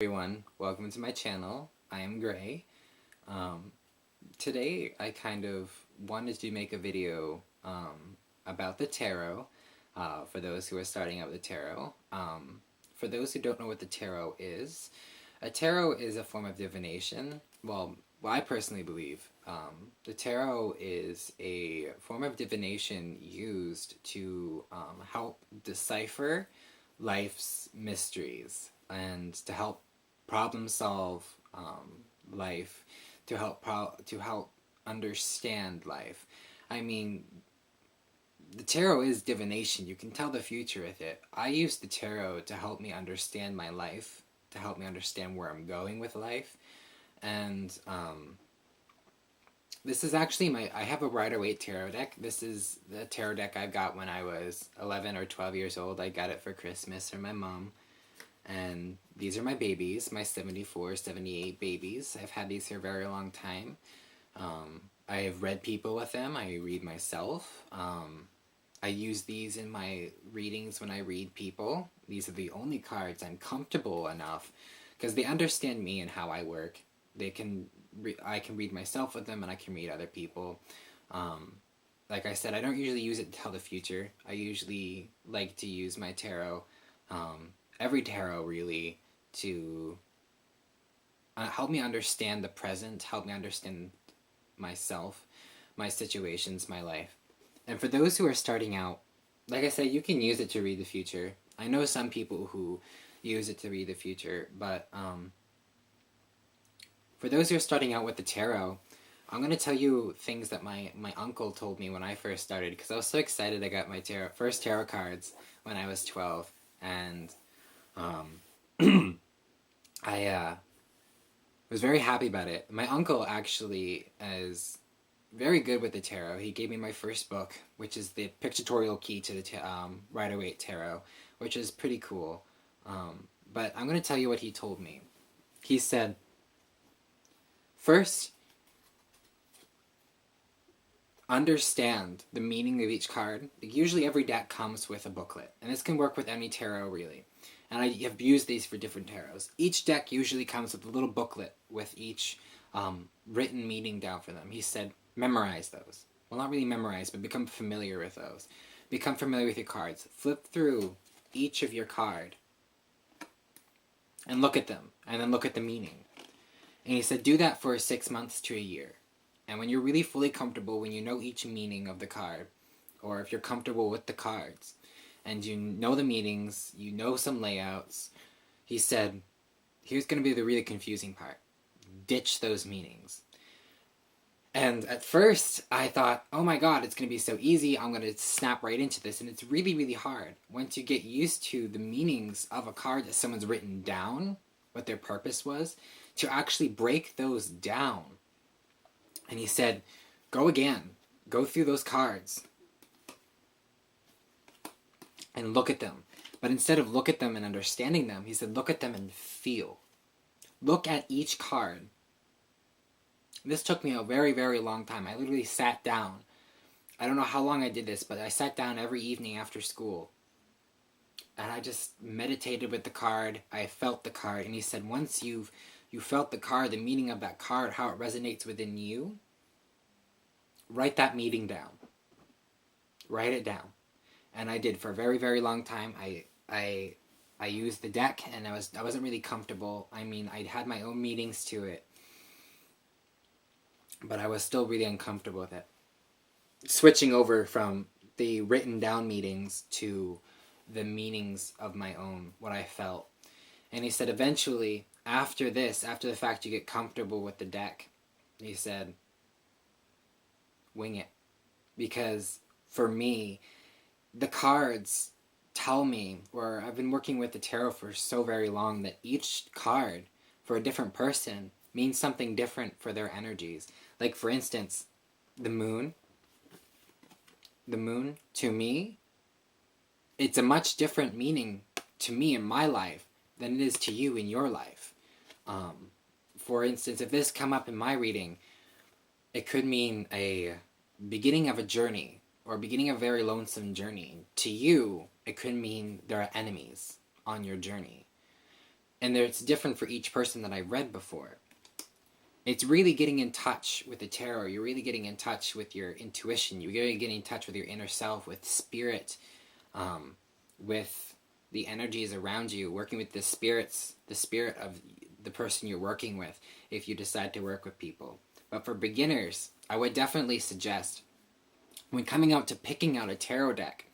Everyone, welcome to my channel. I am Gray. Um, Today I kind of wanted to make a video about the tarot for those who are starting out with the tarot. For those who don't know what the tarot is, a tarot is a form of divination. Well, I personally believe the tarot is a form of divination used to help decipher life's mysteries and to help problem solve life, to help understand life. I mean, the tarot is divination. You can tell the future with it. I use the tarot to help me understand my life, to help me understand where I'm going with life, and this is actually I have a Rider-Waite tarot deck. This is the tarot deck I got when I was 11 or 12 years old. I got it for Christmas from my mom. And these are my babies, my 74, 78 babies. I've had these for a very long time. I have read people with them. I read myself. I use these in my readings when I read people. These are the only cards I'm comfortable enough because they understand me and how I work. I can read myself with them and I can read other people. Like I said, I don't usually use it to tell the future. I usually like to use my tarot, every tarot really, to help me understand the present, help me understand myself, my situations, my life. And for those who are starting out, like I said, you can use it to read the future. I know some people who use it to read the future, but for those who are starting out with the tarot, I'm going to tell you things that my uncle told me when I first started, because I was so excited I got my first tarot cards when I was 12, and I was very happy about it. My uncle actually is very good with the tarot. He gave me my first book, which is the pictorial key to the Rider-Waite tarot, which is pretty cool. But I'm going to tell you what he told me. He said, first, understand the meaning of each card. Usually every deck comes with a booklet, and this can work with any tarot really. And I have used these for different tarots. Each deck usually comes with a little booklet with each written meaning down for them. He said, memorize those. Well, not really memorize, but become familiar with those. Become familiar with your cards. Flip through each of your card and look at them, and then look at the meaning. And he said, do that for 6 months to a year. And when you're really fully comfortable, when you know each meaning of the card, or if you're comfortable with the cards, and you know the meanings, you know some layouts, he said, here's going to be the really confusing part. Ditch those meanings. And at first, I thought, oh my god, it's going to be so easy, I'm going to snap right into this, and it's really, really hard. Once you get used to the meanings of a card that someone's written down, what their purpose was, to actually break those down. And he said, go again. Go through those cards and look at them. But instead of look at them and understanding them, he said, look at them and feel. Look at each card. This took me a very, very long time. I literally sat down. I don't know how long I did this, but I sat down every evening after school. And I just meditated with the card. I felt the card. And he said, once you felt the card, the meaning of that card, how it resonates within you, write that meaning down. Write it down. And I did for a very, very long time. I used the deck, and I wasn't really comfortable. I mean, I had my own meanings to it, but I was still really uncomfortable with it. Switching over from the written down meanings to the meanings of my own, what I felt. And he said, eventually, after this, after the fact you get comfortable with the deck, he said, wing it. Because for me, the cards tell me, or I've been working with the tarot for so very long, that each card for a different person means something different for their energies. Like, for instance, the moon. The moon, to me, it's a much different meaning to me in my life than it is to you in your life. For instance, if this come up in my reading, it could mean a beginning of a journey, or beginning a very lonesome journey. To you, it could mean there are enemies on your journey. and it's different for each person that I've read before. It's really getting in touch with the tarot. You're really getting in touch with your intuition. You're really getting in touch with your inner self, with spirit, with the energies around you, working with the spirit of the person you're working with, if you decide to work with people. But for beginners, I would definitely suggest, when coming out to picking out a tarot deck,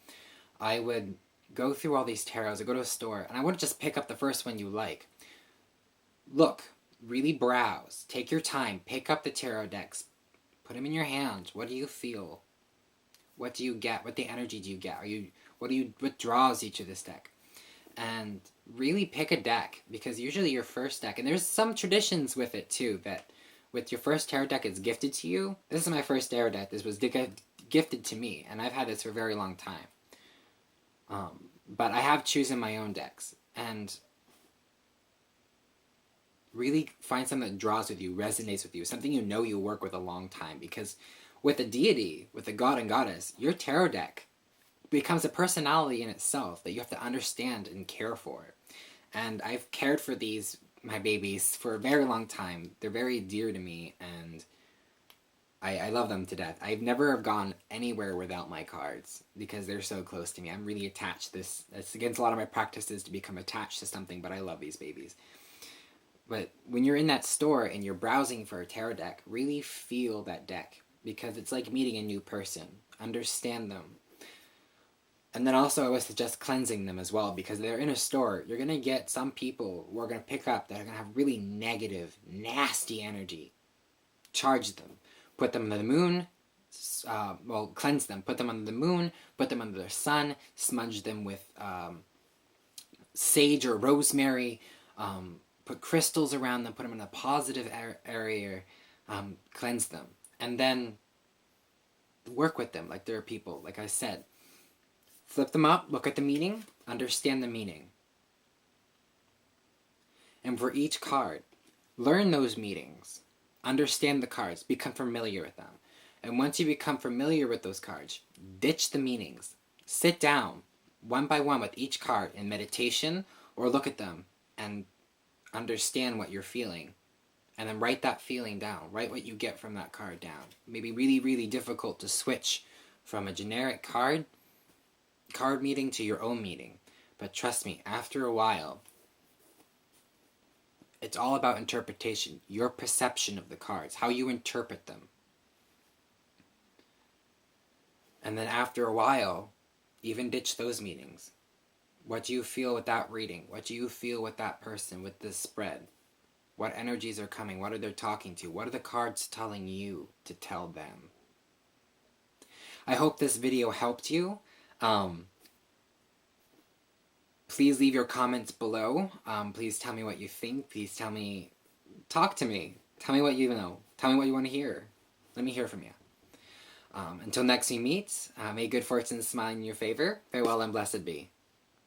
I would go through all these tarots. I go to a store, and I wouldn't just pick up the first one you like. Look, really browse, take your time, pick up the tarot decks, put them in your hand. What do you feel? What do you get? What the energy do you get? What draws each of this deck? And really pick a deck, because usually your first deck, and there's some traditions with it too, that with your first tarot deck it's gifted to you. This is my first tarot deck. This was gifted to me, and I've had this for a very long time. But I have chosen my own decks, and really find something that draws with you, resonates with you, something you know you'll work with a long time. Because with a deity, with a god and goddess, your tarot deck becomes a personality in itself that you have to understand and care for. And I've cared for these, my babies, for a very long time. They're very dear to me, and I love them to death. I've never gone anywhere without my cards because they're so close to me. I'm really attached. It's against a lot of my practices to become attached to something, but I love these babies. But when you're in that store and you're browsing for a tarot deck, really feel that deck, because it's like meeting a new person. Understand them. And then also I would suggest cleansing them as well, because they're in a store. You're going to get some people who are going to pick up that are going to have really negative, nasty energy. Charge them. Put them under the moon. Cleanse them. Put them under the moon. Put them under the sun. Smudge them with sage or rosemary. Put crystals around them. Put them in a positive area. Cleanse them. And then work with them like they're people, like I said. Flip them up, look at the meaning, understand the meaning. And for each card, learn those meanings. Understand the cards, become familiar with them. And once you become familiar with those cards, ditch the meanings. Sit down, one by one, with each card in meditation, or look at them and understand what you're feeling. And then write that feeling down. Write what you get from that card down. It may be really, really difficult to switch from a generic card meeting to your own meeting. But trust me, after a while, it's all about interpretation. Your perception of the cards. How you interpret them. And then after a while, even ditch those meetings. What do you feel with that reading? What do you feel with that person, with this spread? What energies are coming? What are they talking to? What are the cards telling you to tell them? I hope this video helped you. Please leave your comments below. Please tell me what you think. Please talk to me. Tell me what you know. Tell me what you want to hear. Let me hear from you. Until next we meet, may good fortune smile in your favor. Farewell and blessed be.